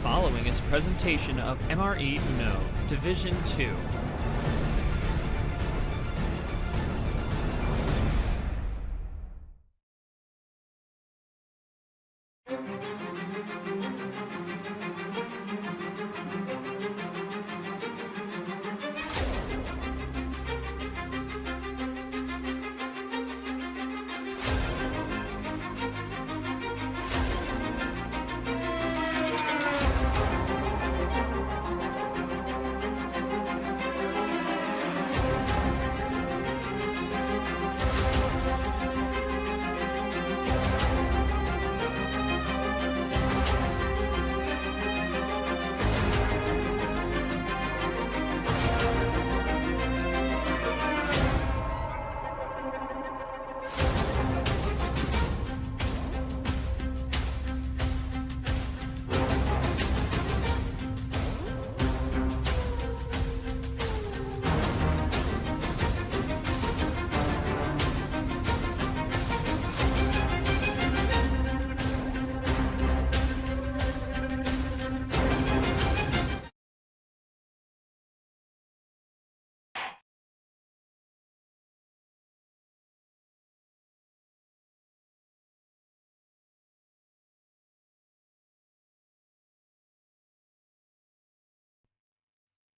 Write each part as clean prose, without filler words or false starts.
following is a presentation of MRE Uno, Division 2.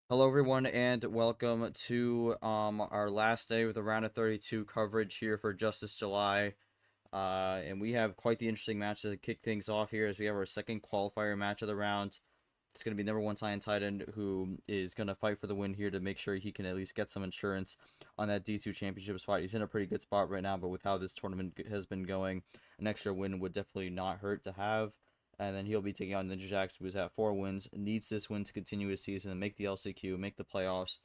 Hello everyone and welcome to our last day of the round of 32 coverage here for Justice July. And we have quite the interesting match to kick things off here as we have our second qualifier match of the round. It's going to be number 1 SaiyanTitan, who is going to fight for the win here to make sure he can at least get some insurance on that D2 championship spot. He's in a pretty good spot right now, but with how this tournament has been going, an extra win would definitely not hurt to have. And then he'll be taking on NinjaJax, who is at 4 wins, needs this win to continue his season and make the LCQ, make the playoffs.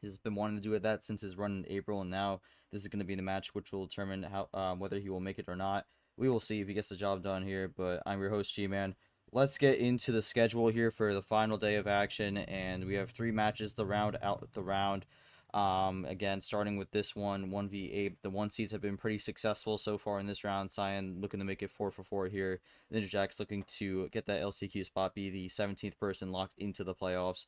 He's been wanting to do that since his run in April, and now this is going to be the match which will determine how whether he will make it or not. We will see if he gets the job done here, but I'm your host, G-Man. Let's get into the schedule here for the final day of action, and we have 3 matches to round out the round. Again, starting with this one, 1v8. The 1 seeds have been pretty successful so far in this round. Saiyan looking to make it 4 for 4 here. NinjaJax looking to get that LCQ spot, be the 17th person locked into the playoffs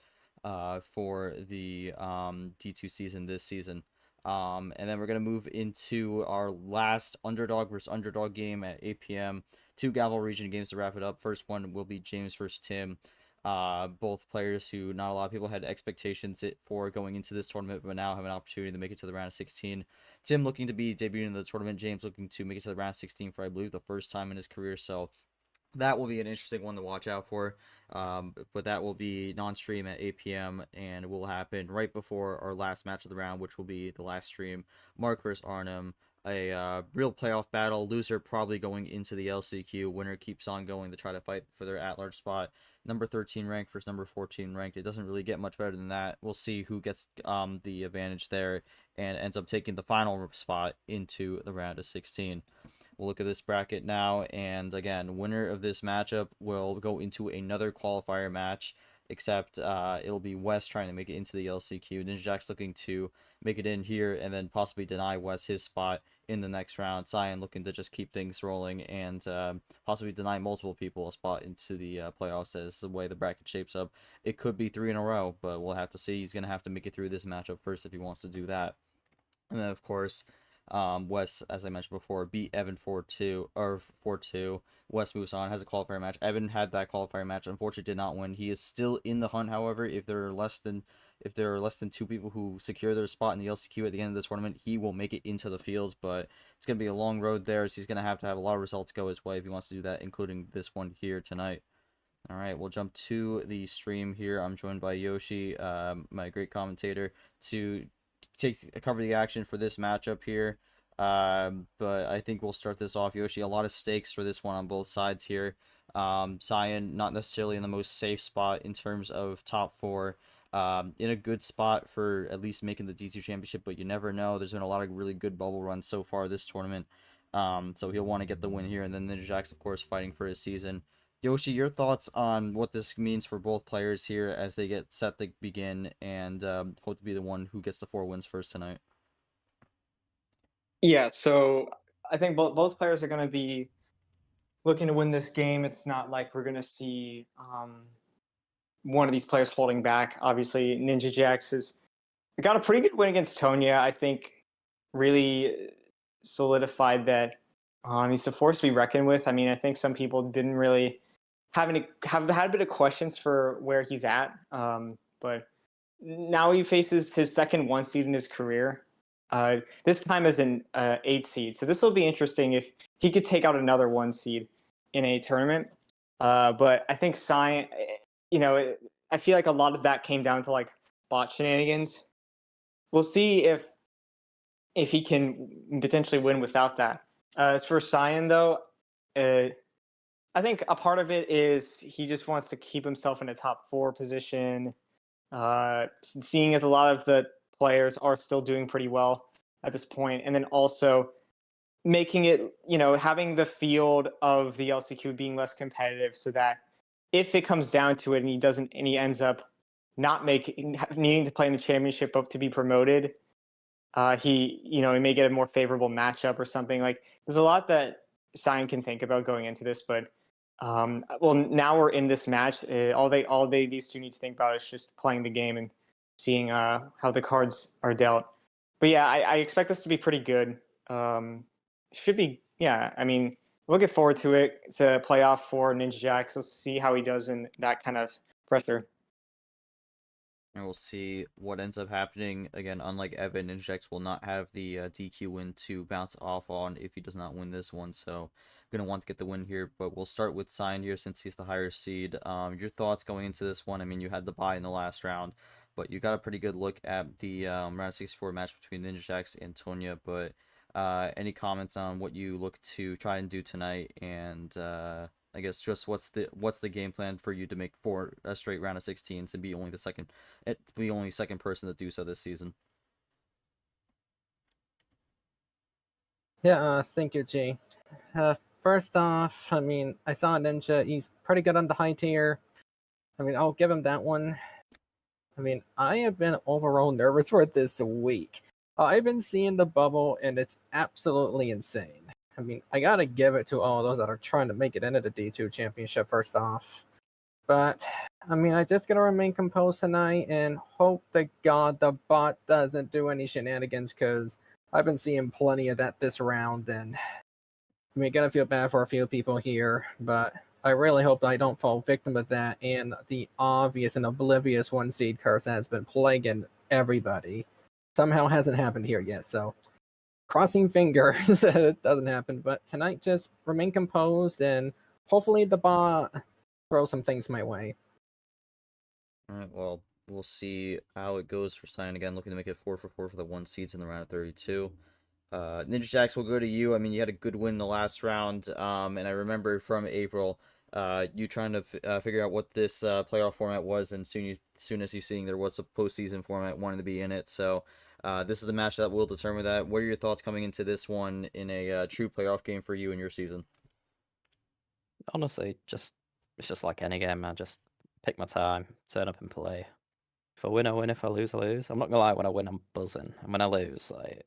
for the D2 season this season. And then we're going to move into our last underdog versus underdog game at 8 p.m. 2 Gavel region games to wrap it up. First one will be James versus Tim. Both players who not a lot of people had expectations for going into this tournament, but now have an opportunity to make it to the round of 16. Tim looking to be debuting in the tournament. James looking to make it to the round of 16 for, I believe, the first time in his career. So that will be an interesting one to watch out for. But that will be non-stream at 8 p.m. and will happen right before our last match of the round, which will be the last stream. Mark versus Arnhem. A real playoff battle. Loser probably going into the LCQ. Winner keeps on going to try to fight for their at-large spot. Number 13 ranked versus number 14 ranked. It doesn't really get much better than that. We'll see who gets the advantage there and ends up taking the final spot into the round of 16. We'll look at this bracket now, and again, winner of this matchup will go into another qualifier match, except it'll be West trying to make it into the LCQ. NinjaJax looking to make it in here and then possibly deny West his spot in the next round. Saiyan looking to just keep things rolling and possibly deny multiple people a spot into the playoffs as the way the bracket shapes up. It could be 3 in a row, but we'll have to see. He's going to have to make it through this matchup first if he wants to do that. And then, of course, West, as I mentioned before, beat Evan 4-2 or 4-2. West moves on, has a qualifier match. Evan had that qualifier match, unfortunately did not win. He is still in the hunt, however. If there are less than 2 people who secure their spot in the LCQ at the end of the tournament, he will make it into the field, but it's going to be a long road there, so he's going to have a lot of results go his way if he wants to do that, including this one here tonight. All right, we'll jump to the stream here. I'm joined by Yoshi, my great commentator, to cover the action for this matchup here. But I think we'll start this off. Yoshi, a lot of stakes for this one on both sides here. Saiyan not necessarily in the most safe spot in terms of top 4. In a good spot for at least making the D2 championship, but you never know. There's been a lot of really good bubble runs so far this tournament. So he'll want to get the win here, and then NinjaJax, of course, fighting for his season. Yoshi, your thoughts on what this means for both players here as they get set to begin and hope to be the one who gets the 4 wins first tonight? Yeah, so I think both players are going to be looking to win this game. It's not like we're gonna see one of these players holding back. Obviously, NinjaJax has got a pretty good win against Tonya. I think really solidified that he's a force to be reckoned with. I mean, I think some people didn't really have had a bit of questions for where he's at, but now he faces his second one seed in his career. This time as an 8 seed, so this will be interesting if he could take out another one seed in a tournament. But I think Saiyan, I feel like a lot of that came down to like bot shenanigans. We'll see if he can potentially win without that. As for Saiyan, though, I think a part of it is he just wants to keep himself in a top 4 position. Seeing as a lot of the players are still doing pretty well at this point, and then also making it, having the field of the LCQ being less competitive, so that if it comes down to it and he ends up not needing to play in the championship but to be promoted, he may get a more favorable matchup or something. Like, there's a lot that Saiyan can think about going into this, but well, now we're in this match. These two need to think about is just playing the game and seeing how the cards are dealt. But yeah, I expect this to be pretty good. Should be, yeah. I mean, looking forward to it. It's a playoff for NinjaJax. We'll see how he does in that kind of pressure. And we'll see what ends up happening. Again, unlike Evan, NinjaJax will not have the DQ win to bounce off on if he does not win this one. So I'm going to want to get the win here. But we'll start with Saiyan here since he's the higher seed. Your thoughts going into this one? I mean, you had the bye in the last round, but you got a pretty good look at the round of 64 match between NinjaJax and Tonya. But any comments on what you look to try and do tonight? And I guess just what's the game plan for you to make a straight round of 16s and be only second person to do so this season? Yeah, thank you, G. First off, I mean, I saw Ninja. He's pretty good on the high tier. I mean, I'll give him that one. I mean, I have been overall nervous for this week. I've been seeing the bubble, and it's absolutely insane. I mean, I gotta give it to all those that are trying to make it into the D2 championship first off. But, I mean, I just gotta remain composed tonight and hope to God the bot doesn't do any shenanigans, because I've been seeing plenty of that this round, and I mean, I gotta feel bad for a few people here, but I really hope that I don't fall victim of that and the obvious and oblivious one seed curse that has been plaguing everybody. Somehow hasn't happened here yet, so crossing fingers that it doesn't happen. But tonight, just remain composed and hopefully the bot throw some things my way. Alright, well, we'll see how it goes for Saiyan again, looking to make it 4 for 4 for the 1 seeds in the round of 32. NinjaJax will go to you. I mean, you had a good win in the last round, and I remember from April, you trying to figure out what this playoff format was, and soon as you seeing there was a postseason format, wanting to be in it. So this is the match that will determine that. What are your thoughts coming into this one in a true playoff game for you in your season? Honestly, it's just like any game. I just pick my time, turn up and play. If I win, I win. If I lose, I lose. I'm not gonna lie. When I win, I'm buzzing, and when I lose, like,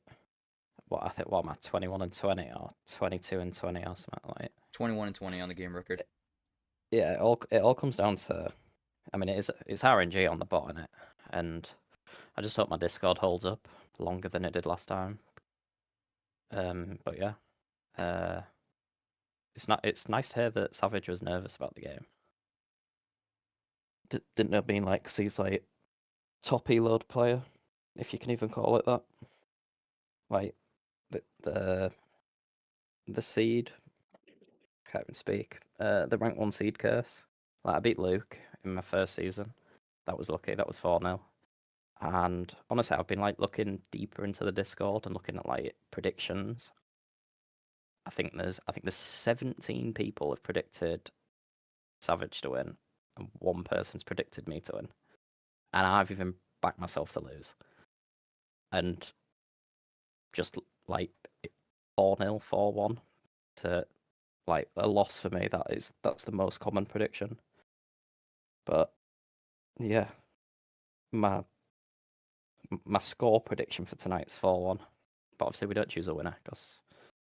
what am I, 21-20 or 22-20 or something like? 21-20 on the game record. Yeah, it all comes down to, I mean, it's RNG on the bot, innit? And I just hope my Discord holds up longer than it did last time. But yeah, it's nice to hear that Savage was nervous about the game. Didn't know being like, 'cause he's like top load player, if you can even call it that. Like the seed, can't even speak. The rank 1 seed curse. Like, I beat Luke in my first season. That was lucky. That was 4-0. And honestly, I've been like looking deeper into the Discord and looking at like predictions. I think there's 17 people have predicted Savage to win, and 1 person's predicted me to win. And I've even backed myself to lose. And just like 4-0, 4-1 to like a loss for me, that's the most common prediction. But yeah, my score prediction for tonight is 4-1. But obviously we don't choose a winner because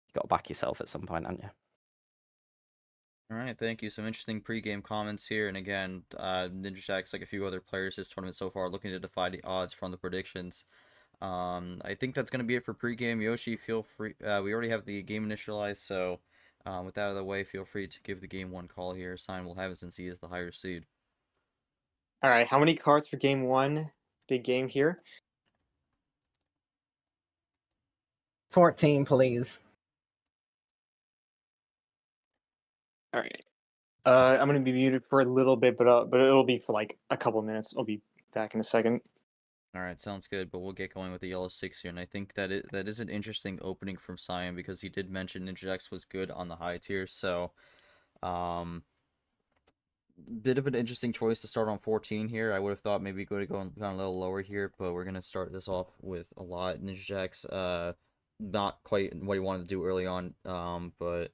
you got to back yourself at some point, haven't you? All right, thank you. Some interesting pregame comments here, and again, NinjaJax, like a few other players this tournament so far, looking to defy the odds from the predictions. I think that's going to be it for pregame. Yoshi, feel free. We already have the game initialized, so with that out of the way, feel free to give the game one call here. Saiyan will have it since he is the higher seed. All right, how many cards for game one? Big game here. 14, please. All right. I'm gonna be muted for a little bit, but it'll be for like a couple minutes. I'll be back in a second. All right, sounds good, but we'll get going with the yellow 6 here, and I think that is an interesting opening from Saiyan because he did mention NinjaJax was good on the high tier, so bit of an interesting choice to start on 14 here. I would have thought maybe gone a little lower here, but we're gonna start this off with a lot. NinjaJax, not quite what he wanted to do early on, but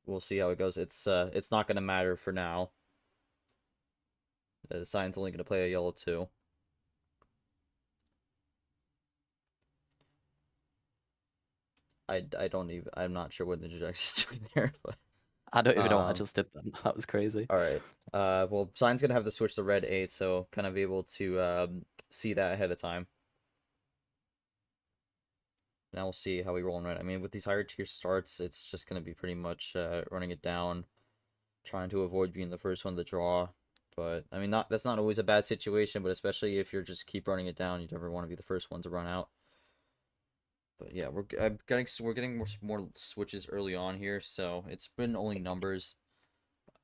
we'll see how it goes. It's not gonna matter for now. Saiyan's only gonna play a yellow 2. I'm not sure what NinjaJax is doing there, but I don't even know what I just did then. That was crazy. all right. Well, Saiyan's gonna have to switch to red 8, so kind of be able to see that ahead of time. Now we'll see how we roll in red. I mean, with these higher tier starts, it's just gonna be pretty much running it down, trying to avoid being the first one to draw. But I mean, that's not always a bad situation, but especially if you're just keep running it down, you never want to be the first one to run out. But yeah, we're getting more switches early on here, so it's been only numbers.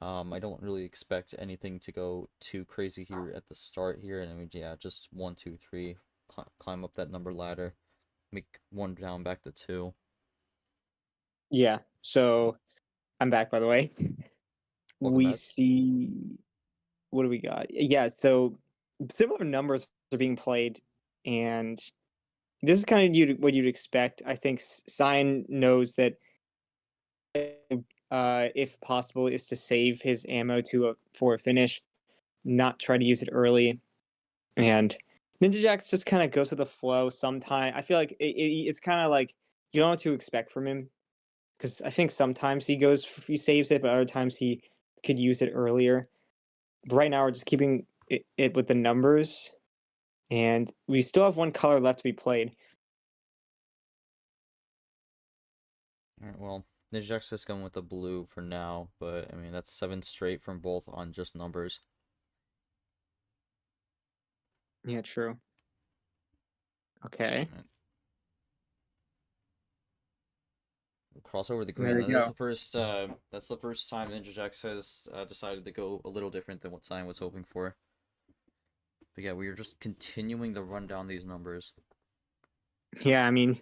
I don't really expect anything to go too crazy here at the start here, and I mean, yeah, just 1, 2, 3, climb up that number ladder, make 1 down back to 2. Yeah. So I'm back, by the way. Welcome We back. see. What do we got? Yeah. So similar numbers are being played, and this is kind of what you'd expect. I think Saiyan knows that if possible, is to save his ammo for a finish, not try to use it early. And NinjaJax just kind of goes with the flow. Sometimes I feel like it's kind of like you don't know what to expect from him because I think sometimes he saves it, but other times he could use it earlier. But right now we're just keeping it with the numbers, and we still have 1 color left to be played. Alright, well, NinjaJax just going with the blue for now, but I mean, that's 7 straight from both on just numbers. Yeah, true. Okay. Right. We'll cross over the green. There we And this is go. the first, that's the first time NinjaJax has decided to go a little different than what Saiyan was hoping for. But yeah, we are just continuing to run down these numbers. Yeah, I mean,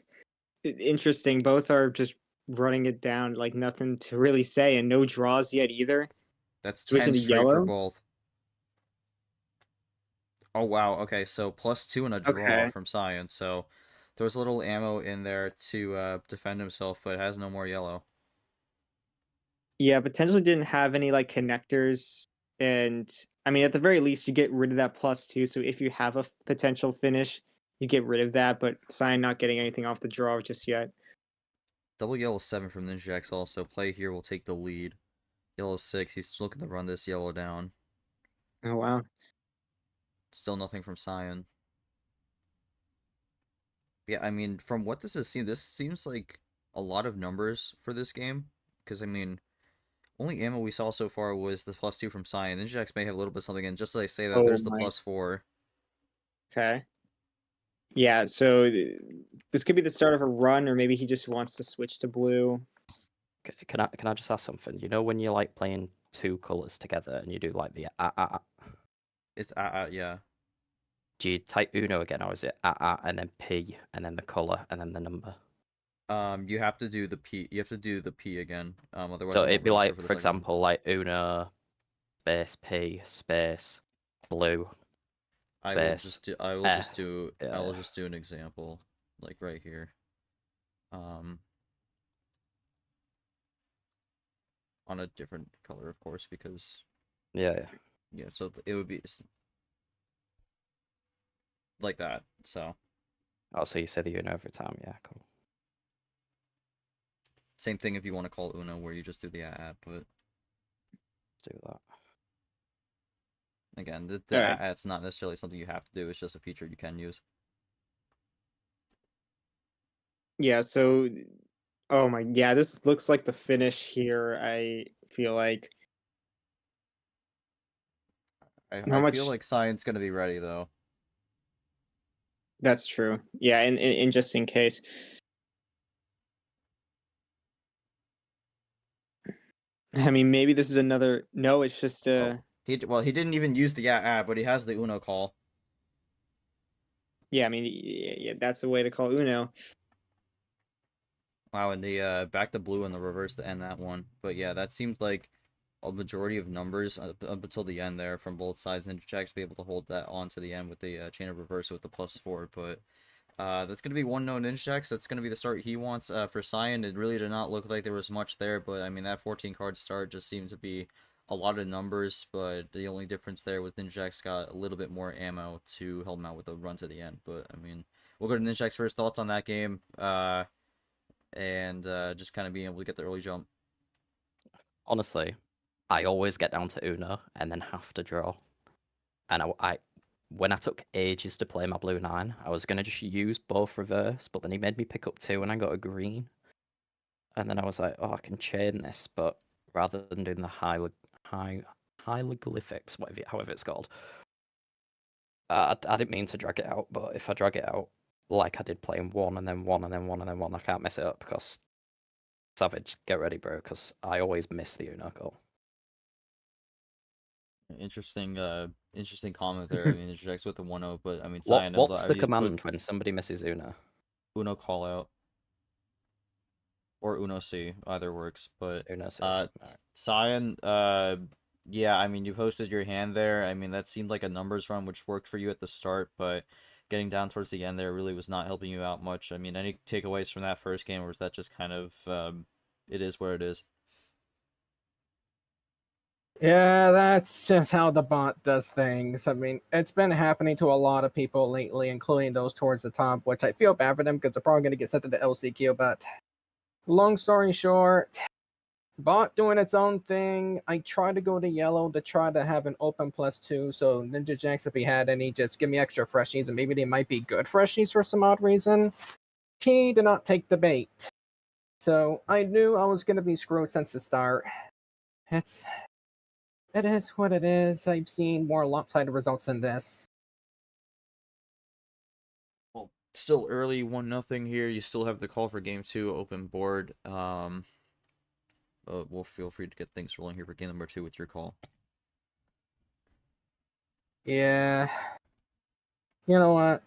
interesting. Both are just running it down like nothing to really say, and no draws yet either. That's Switching 10 to straight for yellow. both. Oh wow, okay, so +2 and a draw Okay. from Saiyan, so there's a little ammo in there to defend himself, but it has no more yellow. Yeah, potentially didn't have any like connectors, and I mean, at the very least, you get rid of that +2. So if you have a potential finish, you get rid of that. But Saiyan not getting anything off the draw just yet. Double yellow 7 from NinjaJax also. Play here will take the lead. Yellow 6, he's looking to run this yellow down. Oh wow. Still nothing from Saiyan. Yeah, I mean, from what this seems like a lot of numbers for this game. Because, I mean, only ammo we saw so far was the +2 from Saiyan. NinjaJax may have a little bit of something, and just as I say that, Oh there's the my. +4. Okay. Yeah. So this could be the start of a run, or maybe he just wants to switch to blue. Can I just ask something? You know when you're like playing 2 colors together and you do like the It's, yeah. do you type Uno again, or is it and then P and then the color and then the number? You have to do the P. You have to do the P again. Otherwise, So it won't it'd be register like, for the for second one. example, like Uno space P space blue. I will space just do. I will F. just do. Yeah, I will yeah. just do an example, like right here. On a different color, of course, because Yeah. yeah. So it would be like that. So Oh, so you say the Uno every time? Yeah, cool. same thing if you want to call Uno, where you just do the but do that. Again, the Alright. it's not necessarily something you have to do. It's just a feature you can use. Yeah, so oh my yeah, this looks like the finish here, I feel like. How I feel much like Saiyan's gonna be ready though. that's true. Yeah, and just in case. I mean, maybe this is another no, it's just Well, he didn't even use the app, but he has the Uno call. yeah, I mean yeah, that's the way to call Uno. Wow, and the back to blue in the reverse to end that one. But yeah, that seemed like a majority of numbers up until the end there from both sides. NinjaJax be able to hold that on to the end with the chain of reverse with the +4. But that's going to be 1-0 NinjaJax. That's going to be the start he wants for Saiyan. It really did not look like there was much there. But I mean, that 14 card start just seemed to be a lot of numbers. But the only difference there was NinjaJax got a little bit more ammo to help him out with the run to the end. But I mean, we'll go to NinjaJax first. Thoughts on that game? And just kind of being able to get the early jump. Honestly, I always get down to Uno and then have to draw. And I when I took ages to play my blue 9, I was gonna just use both reverse, but then he made me pick up 2 and I got a green. And then I was like, oh, I can chain this, but rather than doing the hieroglyphics, however it's called, I didn't mean to drag it out, but if I drag it out like I did playing 1 and then 1 and then 1 and then 1, I can't mess it up because Savage, get ready, bro, because I always miss the Uno goal. Interesting comment there. I mean, NinjaJax with the 1-0, but I mean, What's the put command when somebody misses Uno? Uno call out or Uno C, either works. But Uno C. Alright. Saiyan, yeah, I mean, you posted your hand there. I mean, that seemed like a numbers run, which worked for you at the start, but getting down towards the end there really was not helping you out much. I mean, any takeaways from that first game, or was that just kind of it is what it is? Yeah, that's just how the bot does things. I mean, it's been happening to a lot of people lately, including those towards the top, which I feel bad for them because they're probably going to get sent to the LCQ. But long story short, bot doing its own thing. I tried to go to yellow to try to have an open +2. So NinjaJax, if he had any, just give me extra freshies, and maybe they might be good freshies for some odd reason. He did not take the bait. So I knew I was going to be screwed since the start. It is what it is. I've seen more lopsided results than this. Well, still early, 1-0 here. You still have the call for game 2 open board. We'll feel free to get things rolling here for game number 2 with your call. Yeah. You know what?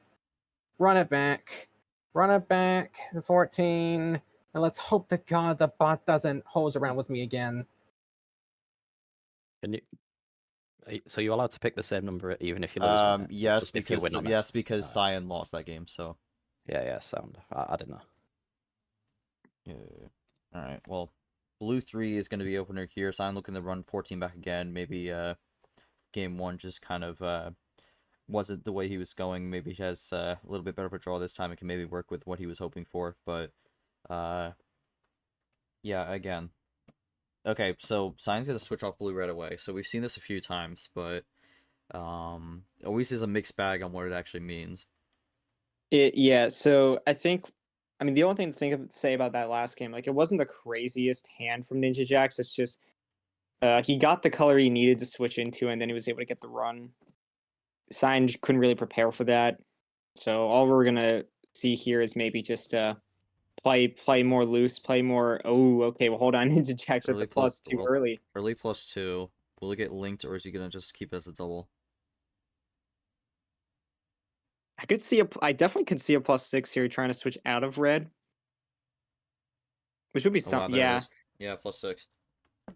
Run it back. Run it back to 14. And let's hope to God the bot doesn't hose around with me again. So you're allowed to pick the same number even if you lose on it? Yes, if you win on because it? Saiyan lost that game, so. Yeah, sound. I didn't know. Yeah. All right. Well, blue 3 is going to be opener here. Saiyan looking to run 14 back again. Maybe game 1 just kind of wasn't the way he was going. Maybe he has a little bit better of a draw this time. It can maybe work with what he was hoping for. But yeah, again. Okay, so Saiyan's going to switch off blue right away. So we've seen this a few times, but always is a mixed bag on what it actually means. Yeah, so I mean, the only thing to say about that last game, like, it wasn't the craziest hand from NinjaJax. It's just he got the color he needed to switch into, and then he was able to get the run. Saiyan couldn't really prepare for that, so all we're gonna see here is maybe just play more loose, play more. Oh, okay. Well, hold on, NinjaJax at the +2 early. Early +2. Will it get linked, or is he gonna just keep it as a double? I definitely could see a +6 here, trying to switch out of red, which would be Oh, wow, something. there it Yeah. is. Yeah, +6.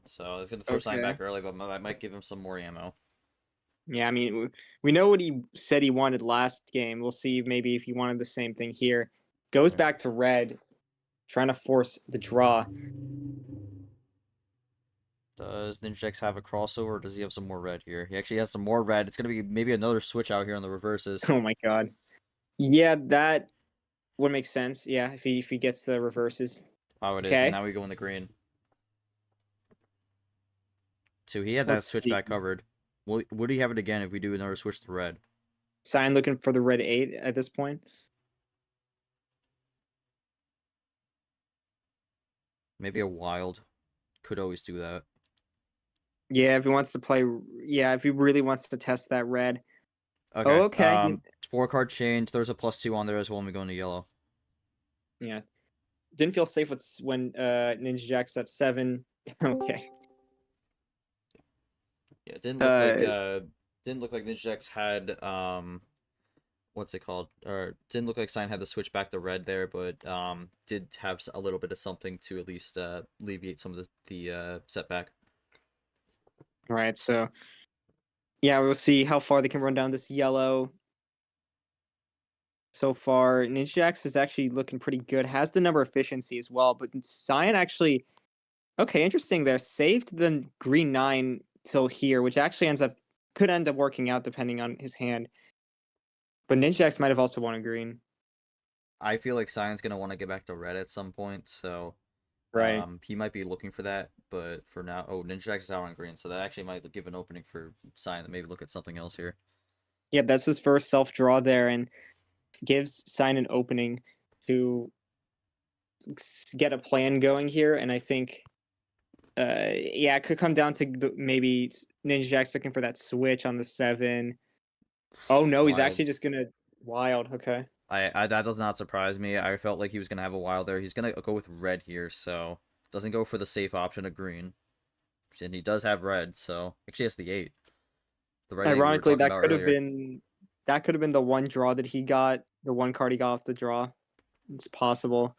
So it's gonna throw Saiyan back early, but that might give him some more ammo. Yeah, I mean, we know what he said he wanted last game. We'll see maybe if he wanted the same thing here. Goes back to red, trying to force the draw. Does NinjaJax have a crossover, or does he have some more red here? He actually has some more red. It's going to be maybe another switch out here on the reverses. Oh my god. Yeah, that would make sense. Yeah, if he gets the reverses. Oh, it is, and now we go in the green. So he had that Let's switchback see. covered. Would he have it again if we do another switch to red? Saiyan looking for the red 8 at this point. Maybe a wild. Could always do that. Yeah, if he wants to play. Yeah, if he really wants to test that red. Okay. Oh, okay. 4-card change. There's a +2 on there as well when we go into yellow. Yeah. Didn't feel safe when NinjaJax at 7. Okay. Yeah, it didn't look like NinjaJax had what's it called? Or didn't look like Saiyan had to switch back to red there, but did have a little bit of something to at least alleviate some of the setback. All right, so yeah, we'll see how far they can run down this yellow. So far, NinjaJax is actually looking pretty good. Has the number efficiency as well, but Saiyan actually okay, interesting there. Saved the green 9 till here, which actually could end up working out depending on his hand. But NinjaJax might have also won a green. I feel like Saiyan's gonna want to get back to red at some point, so Right. he might be looking for that. But for now, NinjaJax is out on green, so that actually might give an opening for Saiyan to maybe look at something else here. Yeah, that's his first self draw there, and gives Saiyan an opening to get a plan going here. And I think, yeah, it could come down to maybe NinjaJax looking for that switch on the 7. Oh no, he's Wild. actually just gonna wild. Okay. I that does not surprise me. I felt like he was gonna have a wild there. He's gonna go with red here, so doesn't go for the safe option of green. And he does have red, so actually has the 8. The red 8 we were Ironically, talking about earlier. that could have been the one draw that he got, the one card he got off the draw. It's possible.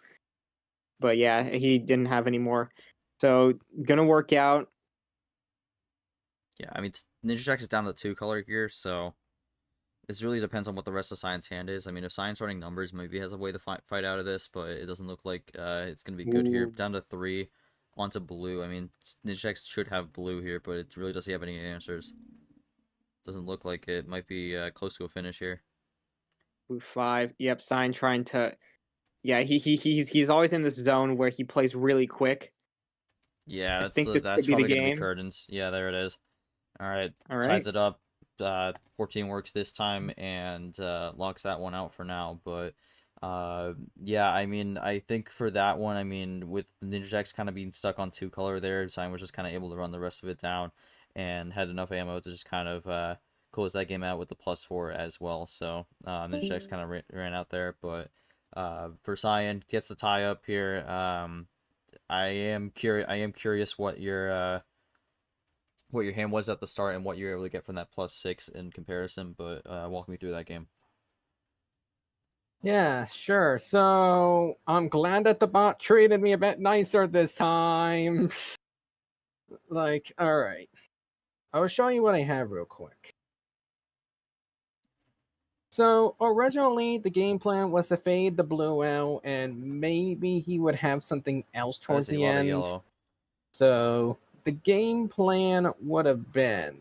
But yeah, he didn't have any more. So gonna work out. Yeah, I mean NinjaJax is down to 2 color here, so this really depends on what the rest of Science hand is. I mean, if Science running numbers, maybe he has a way to fight out of this, but it doesn't look like it's gonna be good here. Ooh. Down to 3, onto blue. I mean, NinjaJax should have blue here, but it really doesn't have any answers. Doesn't look like it. Might be close to a finish here. Blue 5. Yep, Sign trying to. Yeah, he's always in this zone where he plays really quick. Yeah, I think this that's could be the probably gonna be game. curtains. Yeah, there it is. All right, All right. ties it up. 14 works this time and locks that one out for now. But yeah, I mean, I think for that one, I mean, with NinjaJax kind of being stuck on 2 color there, Saiyan was just kind of able to run the rest of it down and had enough ammo to just kind of close that game out with the +4 as well. So NinjaJax kind of ran out there, but for Saiyan gets the tie up here. I am curious what your hand was at the start and what you were able to get from that +6 in comparison, but walk me through that game. Yeah, sure. So I'm glad that the bot treated me a bit nicer this time. Like, all right. I'll show you what I have real quick. So originally the game plan was to fade the blue out and maybe he would have something else towards the end. Yellow. So the game plan would have been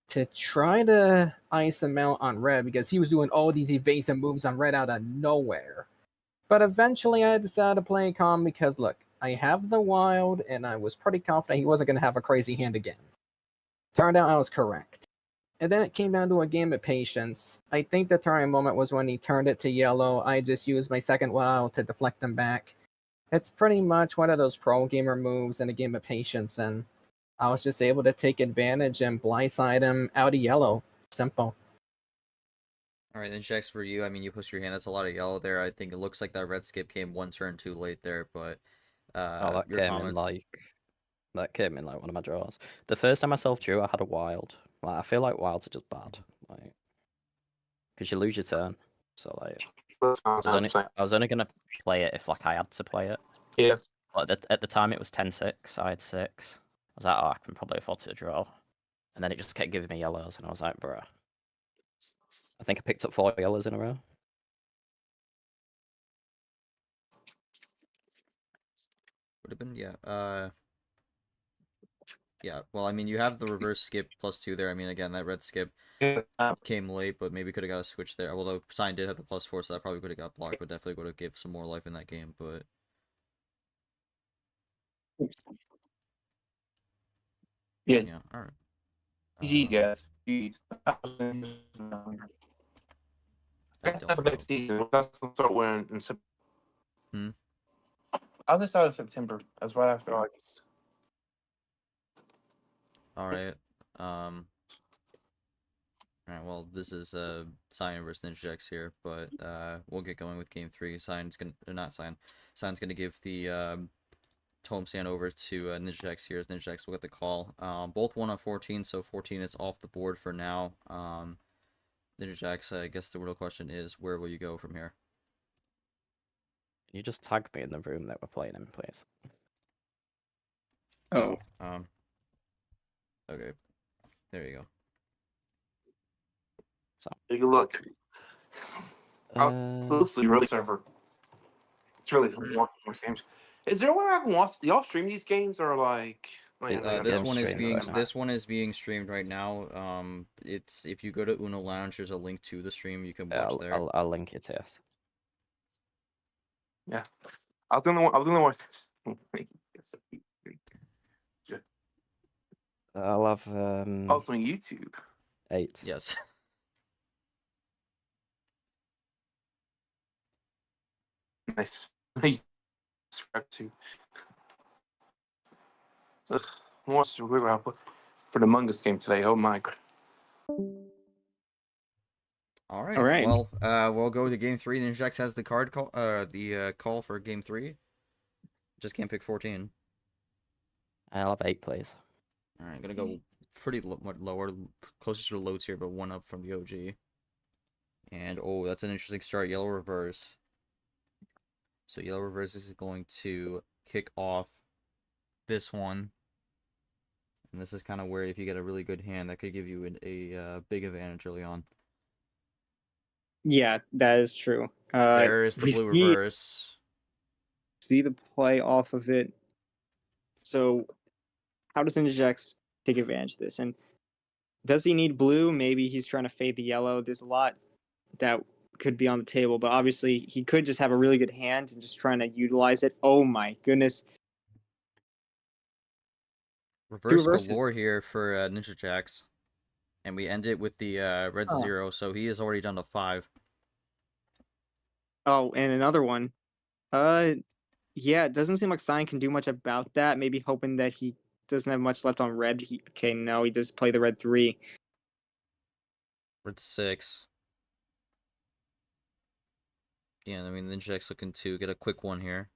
to try to ice him out on red because he was doing all these evasive moves on red out of nowhere. But eventually I decided to play calm because look, I have the wild and I was pretty confident he wasn't going to have a crazy hand again. Turned out I was correct. And then it came down to a game of patience. I think the turning moment was when he turned it to yellow. I just used my second wild to deflect him back. It's pretty much one of those pro gamer moves in a game of patience, and I was just able to take advantage and blindside him out of yellow. Simple. All right, then checks for you. I mean, you pushed your hand. That's a lot of yellow there. I think it looks like that red skip came 1 turn too late there, but that your came comments. that came in like one of my draws. The first time I self-drew, I had a wild. Like, I feel like wilds are just bad, like, because you lose your turn. So like, I was only gonna play it if like I had to play it. Yeah. But at the time it was 10-6. I had 6. I was like, oh, I can probably afford to draw. And then it just kept giving me yellows, and I was like, bruh. I think I picked up 4 yellows in a row. Would have been, yeah. Yeah, well, I mean, you have the reverse skip +2 there. I mean, again, that red skip came late, but maybe could have got a switch there. Although Sign did have the +4, so that probably could have got blocked, but definitely would have given some more life in that game. But Yeah, Yeah. All right. GG, guys. GG. I That's don't for know. next season. That's gonna start when in September. Hmm? I'll just start in September. That's right after August. All right. All right. Well, this is Saiyan versus NinjaJax here, but we'll get going with game 3. Saiyan's gonna not Saiyan. Saiyan's gonna give the Totem Stand over to NinjaJax here, as NinjaJax will get the call. Both won on 14, so 14 is off the board for now. NinjaJax, I guess the real question is, where will you go from here? Can you just tag me in the room that we're playing in, please? Oh, Okay. There you go. Take a look. Uh, It's really server. It's really fun to watch these games. Is there a way I can watch? Do y'all stream these games or like? This I'm one is streaming being right now. this one is being streamed right now. It's if you go to Uno Lounge, there's a link to the stream you can watch there. I'll link it, yes. Yeah, I was gonna watch this. I'll have Also on YouTube. 8. Yes. Nice. Subscribe to. Ugh, what's the real output for the Among Us game today? Oh my. All right. All right. Well, we'll go to game 3. NinjaJax has the card call. Call for game 3. Just can't pick 14. I'll have 8, please. All right. Gonna go pretty lower, closer to the low tier, but 1 up from the OG. And oh, that's an interesting start. Yellow reverse. So yellow reverse is going to kick off this one. And this is kind of where if you get a really good hand, that could give you a big advantage early on. yeah, that is true. There's the we blue see- reverse. See the play off of it. So, how does NinjaJax take advantage of this? And does he need blue? Maybe he's trying to fade the yellow. There's a lot that could be on the table, but obviously he could just have a really good hand and just trying to utilize it. Oh my goodness. Reverse reverses. galore here for NinjaJax. And we end it with the red 0, so he is already done to 5. Oh, and another one. Yeah, it doesn't seem like Saiyan can do much about that. Maybe hoping that he doesn't have much left on red. Okay, no, he does play the red 3. Red 6. Yeah, I mean, NinjaJax looking to get a quick one here.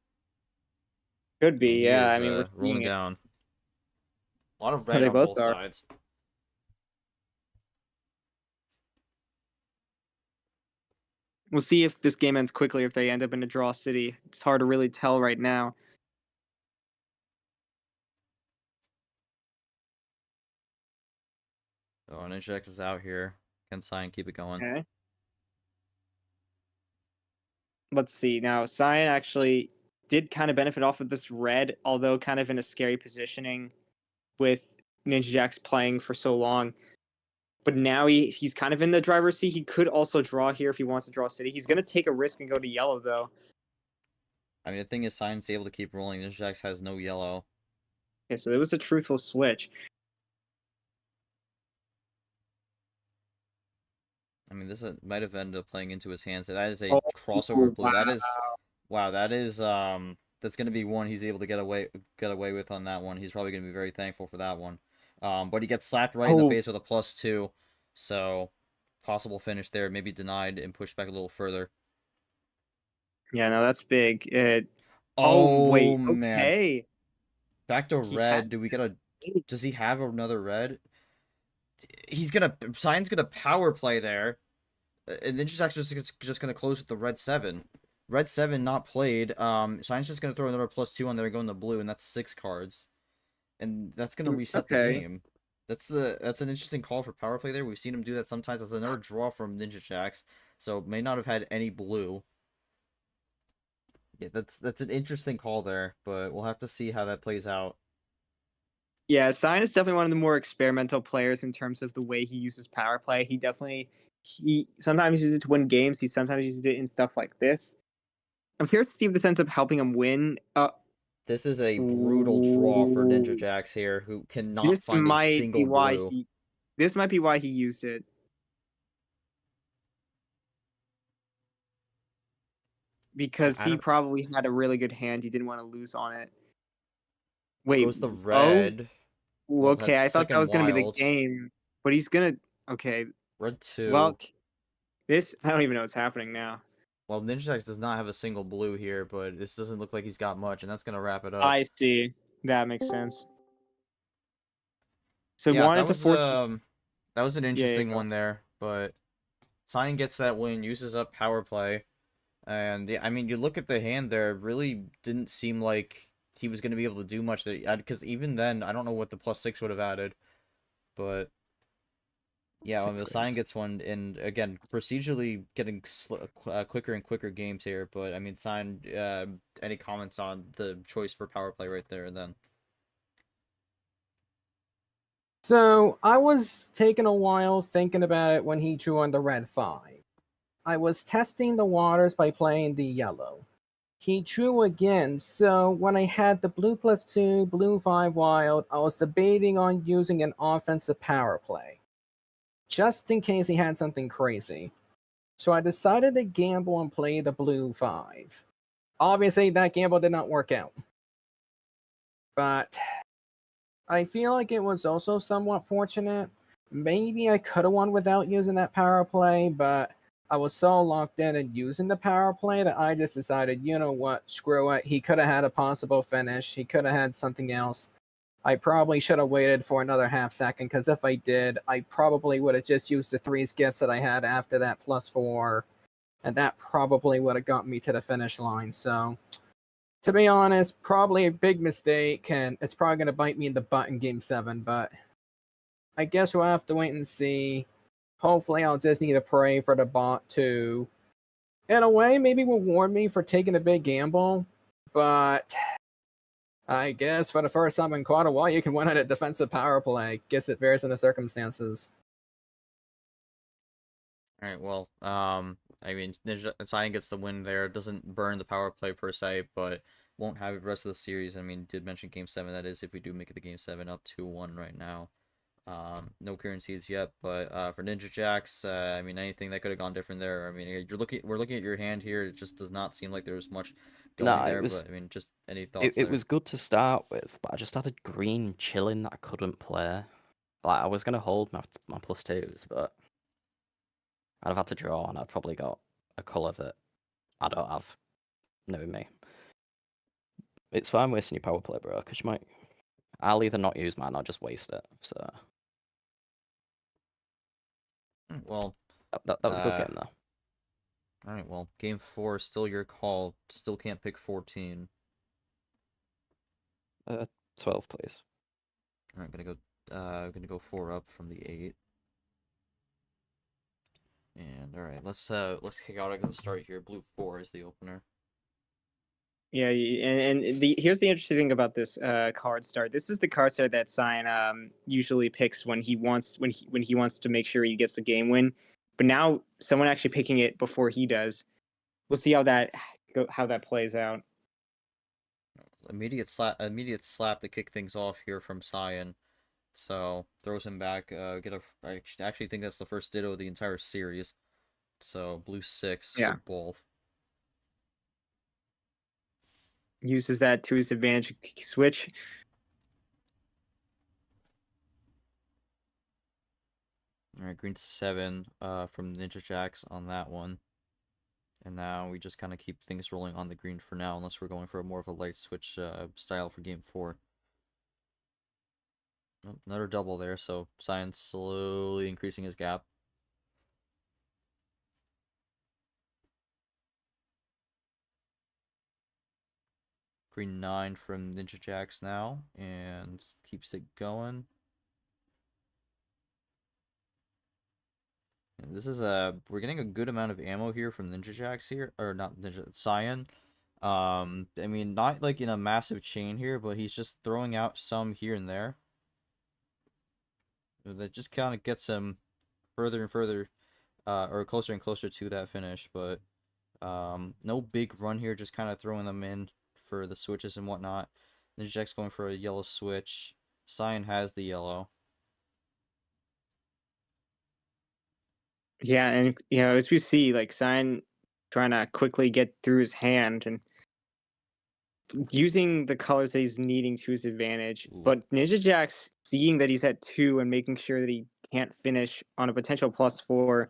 Could be, And he yeah. is, I mean, we're rolling seeing it. down. A lot of They red on both both are. sides. We'll see if this game ends quickly, if they end up in a draw city. It's hard to really tell right now. Oh, NinjaJax is out here. Can Saiyan keep it going? Okay. Let's see. Now, Saiyan actually did kind of benefit off of this red, although kind of in a scary positioning with NinjaJax playing for so long. But now he's kind of in the driver's seat. He could also draw here if he wants to draw city. He's going to take a risk and go to yellow, though. I mean, the thing is, Saiyan's able to keep rolling. NinjaJax has no yellow. Okay, so there was a truthful switch. I mean, this might have ended up playing into his hands. That is a Oh, crossover blue. That wow. is, wow. That is that's gonna be one he's able to get away with on that one. He's probably gonna be very thankful for that one. But he gets slapped right in the face with a +2, so possible finish there. Maybe denied and pushed back a little further. Yeah, no, that's big. Wait, man. Okay. Back to He red. had Do we get a? Does he have another red? Saiyan's gonna power play there, and NinjaJax just gonna close with the red 7. Red 7 not played. Saiyan's just gonna throw another +2 on there and go into blue, and that's 6 cards, and that's gonna reset the game. That's an interesting call for power play there. We've seen him do that sometimes. That's another draw from NinjaJax, so may not have had any blue. Yeah, that's an interesting call there, but we'll have to see how that plays out. Yeah, Saiyan is definitely one of the more experimental players in terms of the way he uses power play. He sometimes uses it to win games. He sometimes uses it in stuff like this. I'm curious to see if this ends up helping him win. This is a brutal draw for Ooh. NinjaJax here, who cannot This find a might single be why blue. he. This might be why he used it. Because I he don't. probably had a really good hand. He didn't want to lose on it. Wait. Goes the Oh. red. Ooh, Well, okay. that's I thought that second was gonna be the wild. game, but he's gonna. Okay. Red 2. Well, this I don't even know what's happening now. Well, NinjaJax does not have a single blue here, but this doesn't look like he's got much, and that's gonna wrap it up. I see. That makes sense. So Yeah, wanted to force. that was an Yeah, interesting go. one there, but Saiyan gets that win, uses up power play, and yeah, I mean, you look at the hand there, it really didn't seem like he was gonna be able to do much there, because even then, I don't know what the +6 would have added, but yeah, I mean, Six Saiyan games. gets one, and again, procedurally getting quicker and quicker games here, but I mean, Saiyan, any comments on the choice for power play right there and then? So I was taking a while thinking about it when he drew on the red 5. I was testing the waters by playing the yellow. He drew again, so when I had the blue +2, blue 5 wild, I was debating on using an offensive power play, just in case he had something crazy. So I decided to gamble and play the blue 5. Obviously, that gamble did not work out. But I feel like it was also somewhat fortunate. Maybe I could have won without using that power play, but I was so locked in and using the power play that I just decided, you know what, screw it. He could have had a possible finish. He could have had something else. I probably should have waited for another half second, because if I did, I probably would have just used the 3 skips that I had after that +4, and that probably would have got me to the finish line. So, to be honest, probably a big mistake, and it's probably going to bite me in the butt in Game 7, but I guess we'll have to wait and see. Hopefully, I'll just need to pray for the bot to, in a way, maybe reward me for taking a big gamble, but I guess for the first time in quite a while, you can win at a defensive power play. Guess it varies in the circumstances. All right, well, I mean, Saiyan gets the win there. Doesn't burn the power play per se, but won't have it the rest of the series. I mean, did mention Game 7, that is, if we do make it to Game 7, up 2-1 right now. No currencies yet, but for NinjaJax, I mean, anything that could have gone different there. I mean, we're looking at your hand here. It just does not seem like there was much going Nah, there, it was but I mean, just any thoughts it there? was good to start with, but I just had a green chilling that I couldn't play. Like I was gonna hold my +2s, but I'd have had to draw, and I'd probably got a colour that I don't have, knowing me. It's fine wasting your power play, bro, because you might. I'll either not use mine or just waste it. So Well, that was a good game though. all right, well, Game 4, still your call. Still can't pick 14. 12, please. All right, gonna go 4 up from the 8. And all right, let's kick out. I'm gonna start here. Blue 4 is the opener. Yeah, and here's the interesting thing about this card start. This is the card start that Saiyan usually picks when he wants to make sure he gets the game win. But now someone actually picking it before he does. We'll see how that plays out. Immediate slap to kick things off here from Saiyan. So throws him back. I actually think that's the first ditto of the entire series. So blue 6 Yeah. for both. Uses that to his advantage. Switch. All right, green 7 from NinjaJax on that one. And now we just kind of keep things rolling on the green for now, unless we're going for more of a light switch style for Game 4. Oh, another double there, so Saiyan slowly increasing his gap. Green 9 from NinjaJax now, and keeps it going. And this is we're getting a good amount of ammo here from NinjaJax here, or not Saiyan. I mean, not like in a massive chain here, but he's just throwing out some here and there. That just kind of gets him further and further, or closer and closer to that finish. But no big run here, just kind of throwing them in for the switches and whatnot. NinjaJax going for a yellow switch. Saiyan has the yellow. Yeah, and as we see, like Saiyan trying to quickly get through his hand and using the colors that he's needing to his advantage. Ooh. But NinjaJax seeing that he's at 2 and making sure that he can't finish on a potential +4.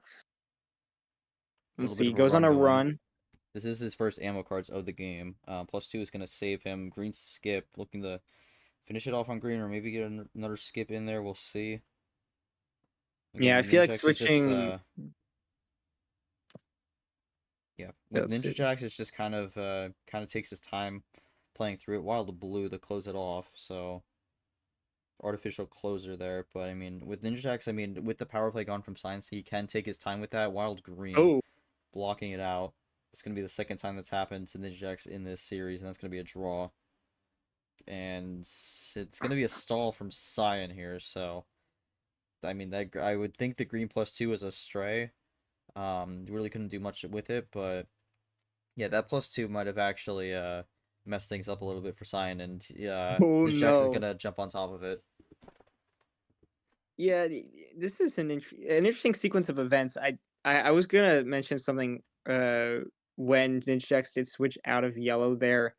Let's see, he goes on a run. This is his first ammo cards of the game. +2 is going to save him. Green skip, looking to finish it off on green, or maybe get another skip in there. We'll see. Again, Yeah, I feel like NinjaJax is switching. Yeah, with Let's see. NinjaJax, it's just kind of takes his time playing through it. While the blue to close it off, so artificial closer there. But I mean, with NinjaJax, I mean, with the power play gone from Science, he can take his time with that. Wild green, Oh, blocking it out. It's gonna be the second time that's happened to NinjaJax in this series, and that's gonna be a draw. And it's gonna be a stall from Saiyan here. So, I mean, that I would think the green +2 is a stray. Really couldn't do much with it, but yeah, that +2 might have actually messed things up a little bit for Saiyan, and NinjaJax is gonna jump on top of it. Yeah, this is an interesting sequence of events. I was gonna mention something when NinjaJax did switch out of yellow there,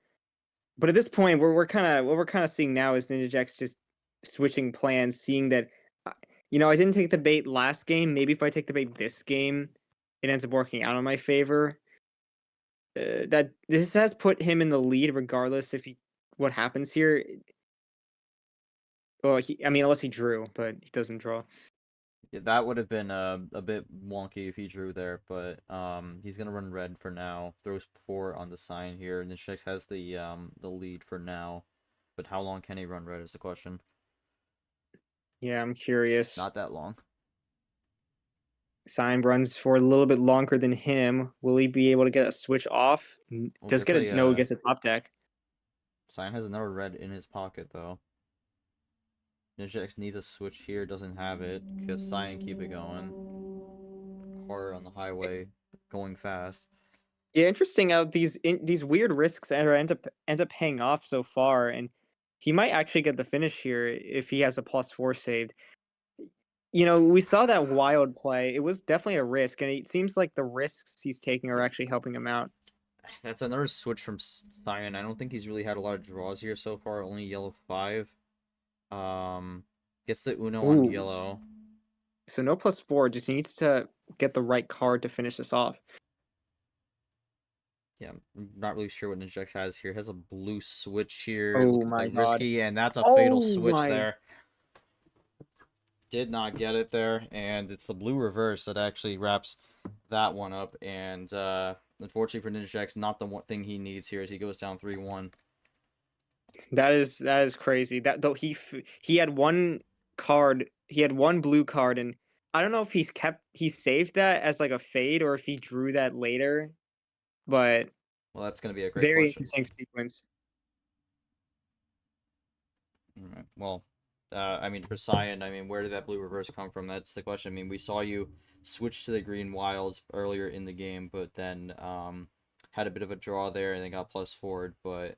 but at this point, what we're kind of seeing now is NinjaJax just switching plans, seeing that I didn't take the bait last game. Maybe if I take the bait this game, it ends up working out in my favor. That this has put him in the lead, regardless what happens here. Well, unless he drew, but he doesn't draw. Yeah, that would have been a bit wonky if he drew there, but he's gonna run red for now. Throws 4 on the sign here, and NinjaJax has the lead for now. But how long can he run red is the question. Yeah, I'm curious. Not that long. Sign runs for a little bit longer than him. Will he be able to get a switch off? Does get a no? He gets a top deck. Saiyan has another red in his pocket though. NinjaJax needs a switch here, doesn't have it, because Saiyan keep it going. Car on the highway, going fast. Yeah, interesting how these weird risks end up paying off so far, and he might actually get the finish here if he has a +4 saved. We saw that wild play. It was definitely a risk, and it seems like the risks he's taking are actually helping him out. That's another switch from Saiyan. I don't think he's really had a lot of draws here so far. Only yellow 5. Gets the Uno on yellow. So no +4, just needs to get the right card to finish this off. Yeah, I'm not really sure what NinjaJax has here. Has a blue switch here. Oh Looking my like God. risky, and that's a fatal Oh switch my- there. Did not get it there, and it's the blue reverse that actually wraps that one up. And unfortunately for NinjaJax, not the one thing he needs here as he goes down 3-1. That is crazy. That though he had one card, he had one blue card, and I don't know if he saved that as like a fade or if he drew that later, but Well, that's gonna be a great very question. interesting sequence. All right. Well, I mean, for Saiyan, I mean, where did that blue reverse come from? That's the question. I mean, we saw you switch to the green wilds earlier in the game, but then had a bit of a draw there and then got +4. But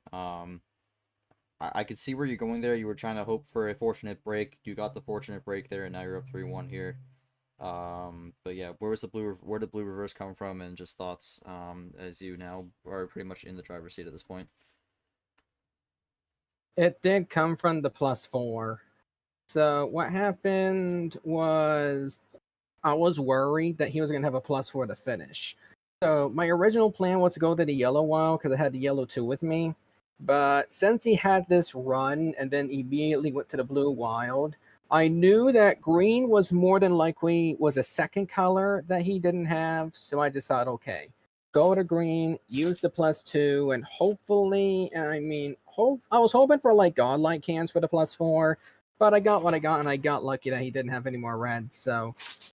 I could see where you're going there. You were trying to hope for a fortunate break. You got the fortunate break there, and now you're up 3-1 here. But yeah, where did blue reverse come from, and just thoughts as you now are pretty much in the driver's seat at this point. It did come from the +4. So what happened was I was worried that he was going to have a +4 to finish. So my original plan was to go to the yellow wild because I had the yellow 2 with me. But since he had this run and then immediately went to the blue wild, I knew that green was more than likely was a second color that he didn't have. So I just thought, okay, go to green, use the +2, and hopefully, I was hoping for like godlike hands for the +4, but I got what I got, and I got lucky that he didn't have any more reds. So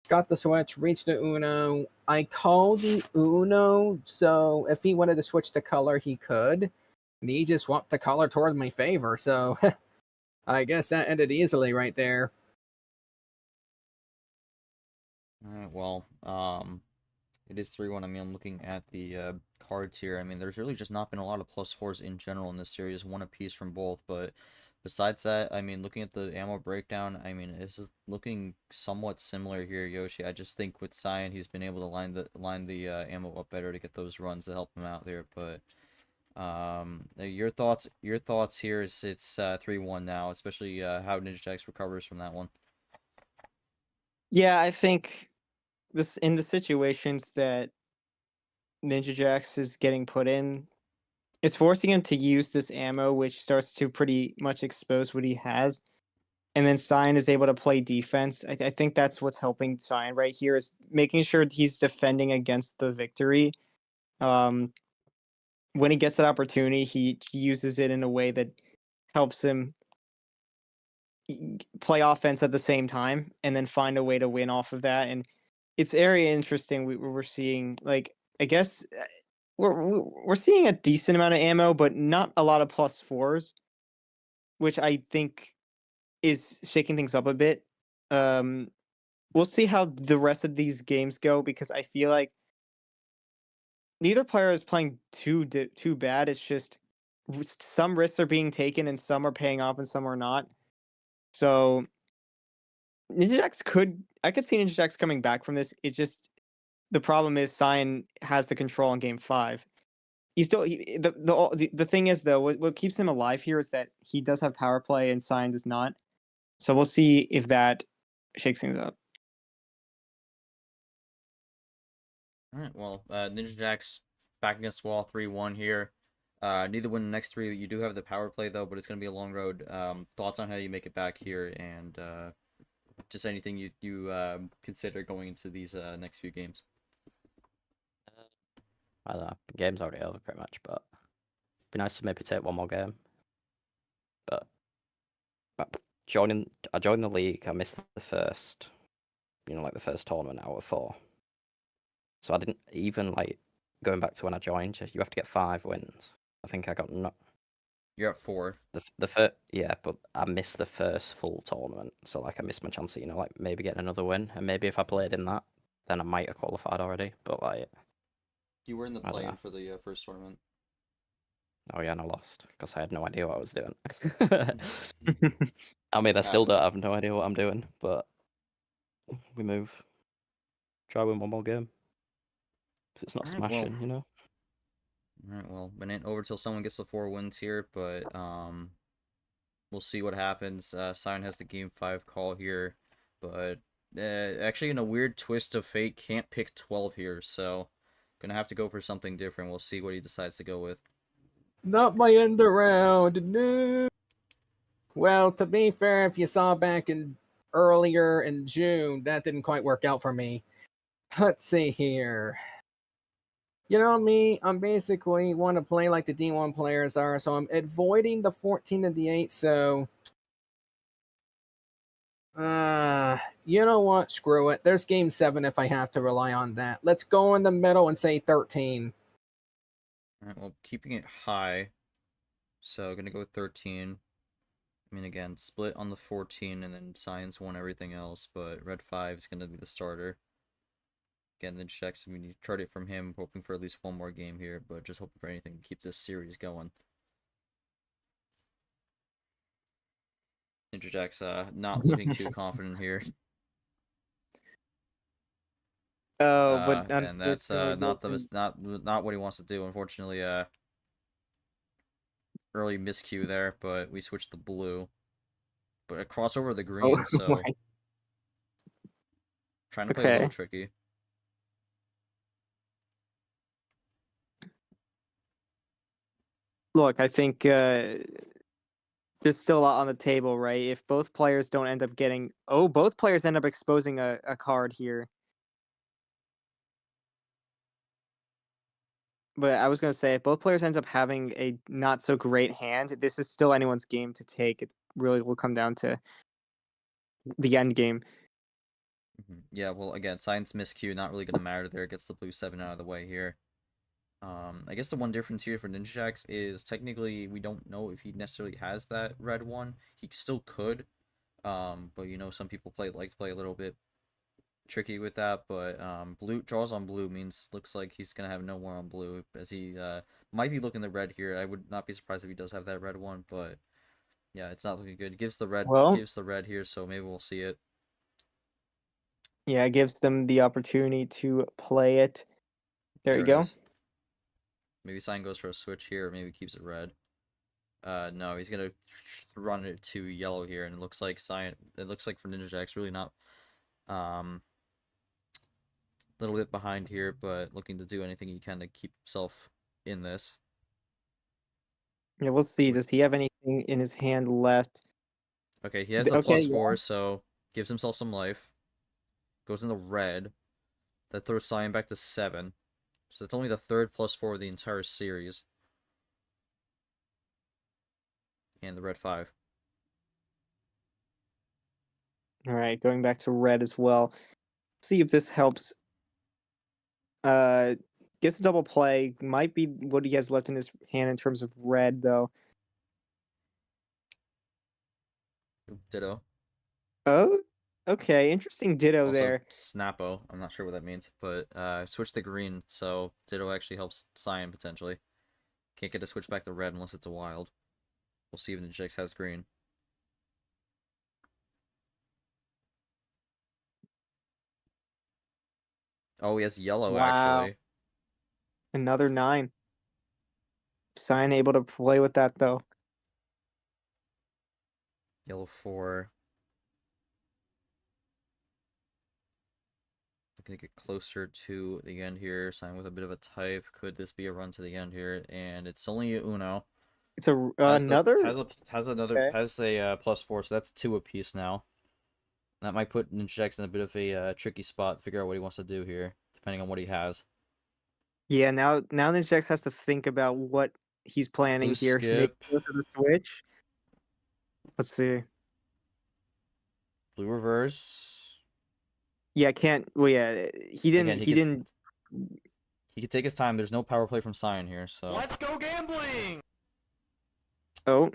got the switch, reached the Uno. I called the Uno, so if he wanted to switch the color, he could. And he just swapped the color toward my favor, so I guess that ended easily right there. Alright, well, It is 3-1. I mean, I'm looking at the cards here. I mean, there's really just not been a lot of +4s in general in this series, one apiece from both. But besides that, I mean, looking at the ammo breakdown, I mean, this is looking somewhat similar here, Yoshi. I just think with Saiyan, he's been able to line the ammo up better to get those runs to help him out there. But your thoughts here is it's 3-1 now, especially how NinjaJax recovers from that one. Yeah, I think this in the situations that NinjaJax is getting put in, it's forcing him to use this ammo, which starts to pretty much expose what he has. And then Saiyan is able to play defense. I think that's what's helping Saiyan right here is making sure he's defending against the victory. Um, when he gets that opportunity, he uses it in a way that helps him play offense at the same time and then find a way to win off of that. And it's very interesting. We're seeing, like, I guess we're seeing a decent amount of ammo, but not a lot of +4s, which I think is shaking things up a bit. We'll see how the rest of these games go because I feel like neither player is playing too bad. It's just some risks are being taken and some are paying off and some are not. So I could see NinjaJax coming back from this. It's just the problem is Saiyan has the control in game 5. The thing is though, what keeps him alive here is that he does have power play and Saiyan does not. So we'll see if that shakes things up. All right, well, NinjaJax back against the wall 3-1 here. Neither win the next 3. You do have the power play, though, but it's going to be a long road. Thoughts on how you make it back here, and just anything you consider going into these next few games? I don't know. The game's already over pretty much, but it'd be nice to maybe take one more game. But I joined the league. I missed the first, like the first tournament out of 4. So I didn't even going back to when I joined. You have to get 5 wins. I think I got You're at 4. the first, yeah, but I missed the first full tournament. So I missed my chance of maybe getting another win, and maybe if I played in that, then I might have qualified already. But You were in the I don't play-in know. for the first tournament. Oh yeah, and I lost because I had no idea what I was doing. Mm-hmm. I mean, I still Happens. don't have no idea what I'm doing, but we move. Try win one more game. 'Cause it's not All right, well. smashing, All right, well, been ain't over till someone gets the 4 wins here, but we'll see what happens. Saiyan has the game 5 call here, but actually in a weird twist of fate, can't pick 12 here, so gonna have to go for something different. We'll see what he decides to go with. Not my end around. No. Well, to be fair, if you saw back in earlier in June, that didn't quite work out for me. Let's see here. You know me, I'm basically want to play like the D1 players are, so I'm avoiding the 14 and the 8, so you know what? Screw it. There's game 7 if I have to rely on that. Let's go in the middle and say 13. Alright, well, keeping it high, so gonna go with 13. I mean, again, split on the 14, and then Science won everything else, but Red 5 is gonna be the starter. Again, then checks, I mean, you tried it from him, hoping for at least one more game here, but just hoping for anything to keep this series going. NinjaJax, not looking too confident here. Oh, but And that's unfortunately, not what he wants to do. Unfortunately, early miscue there, but we switched the blue. But a crossover of the green, so my. trying to play a little Okay. tricky. Look, I think there's still a lot on the table, right? If both players don't end up getting, both players end up exposing a card here. But I was gonna say, if both players ends up having a not so great hand, this is still anyone's game to take. It really will come down to the end game. Yeah, well, again, Science miscue, not really gonna matter there. Gets the blue 7 out of the way here. I guess the one difference here for NinjaJax is technically we don't know if he necessarily has that red one. He still could, but some people like to play a little bit tricky with that, but blue draws on blue means looks like he's gonna have no more on blue as he might be looking the red here. I would not be surprised if he does have that red one, but yeah, it's not looking good. Gives the red here, so maybe we'll see it. Yeah, it gives them the opportunity to play it. There you it go. is. Maybe Saiyan goes for a switch here, or maybe keeps it red. No, he's gonna run it to yellow here, and it looks like Saiyan. It looks like for NinjaJax really not a little bit behind here, but looking to do anything he can to keep himself in this. Yeah, we'll see. Does he have anything in his hand left? Okay, he has a +4, so gives himself some life. Goes into red. That throws Saiyan back to 7. So it's only the third +4 of the entire series. And the red 5. All right, going back to red as well. See if this helps. Gets a double play. Might be what he has left in his hand in terms of red, though. Ditto. Oh, okay. Interesting ditto Also, there. Snappo. I'm not sure what that means, but switch to green, so Ditto actually helps Saiyan potentially. Can't get to switch back to red unless it's a wild. We'll see if NinjaJax has green. Oh, he has yellow, actually. Another 9. Saiyan able to play with that, though. Yellow 4. Gonna get closer to the end here. Saiyan with a bit of a type. Could this be a run to the end here? And it's only a Uno. It's a another. Has a +4, so that's 2 apiece now. That might put NinjaJax in a bit of a tricky spot. Figure out what he wants to do here, depending on what he has. Yeah, now NinjaJax has to think about what he's planning Blue here. skip. Maybe go for the switch. Let's see. Blue reverse. Yeah, can't. Well, yeah, he didn't. Again, he didn't. He could take his time. There's no power play from Saiyan here, so. Let's go gambling! Oh.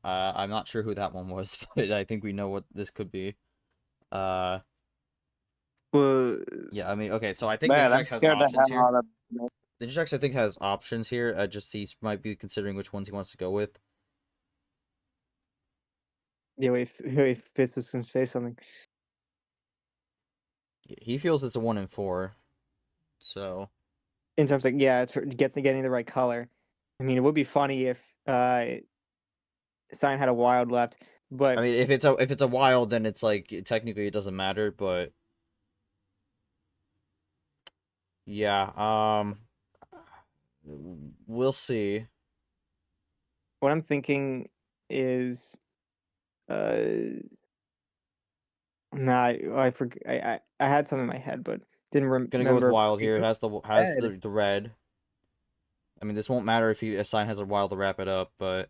I'm not sure who that one was, but I think we know what this could be. Well, Yeah, I mean, okay, so I think Man, I'm NinjaJax has scared to options have all here. that. NinjaJax, I think, has options here. Just he might be considering which ones he wants to go with. yeah. Wait, Fitz was gonna say something. He feels it's a 1 in 4, so. In terms of getting the right color. I mean, it would be funny if Saiyan had a wild left, but I mean, if it's a wild, then it's like technically it doesn't matter, but yeah, we'll see. what I'm thinking is, nah, I forgot. I had something in my head, but didn't remember. Gonna go with wild here. It It has red. the red. I mean, this won't matter if Saiyan has a wild to wrap it up, but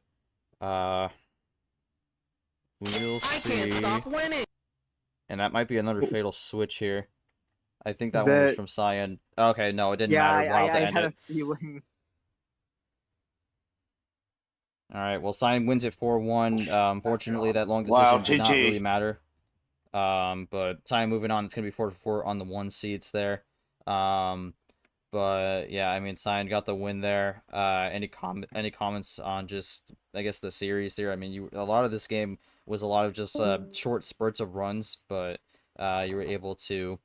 we'll see. Winning. And that might be another fatal switch here. I think that Is one was that- from Saiyan. Okay, no, it didn't Yeah, matter. Wild to I end had it. a feeling. All right, well, Saiyan wins it 4-1. Unfortunately, that long Wow, decision did not GG. really matter. But Saiyan moving on. It's gonna be 4-4 on the 1 seeds there. But yeah, I mean, Saiyan got the win there. Any comments on just, I guess, the series here? I mean, a lot of this game was a lot of just short spurts of runs, but you were able to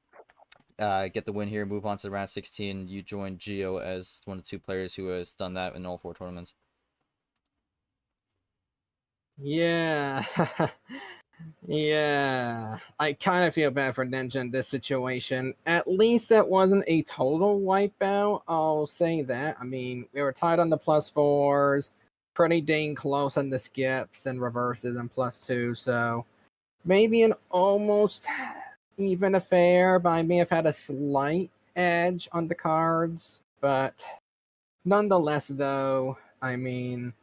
get the win here, move on to the round of 16. You joined Gio as one of the 2 players who has done that in all 4 tournaments. Yeah. Yeah. I kind of feel bad for Ninja in this situation. At least it wasn't a total wipeout. I'll say that. I mean, we were tied on the +4s, pretty dang close on the skips and reverses and +2, so maybe an almost even affair, but I may have had a slight edge on the cards. But nonetheless, though, I mean,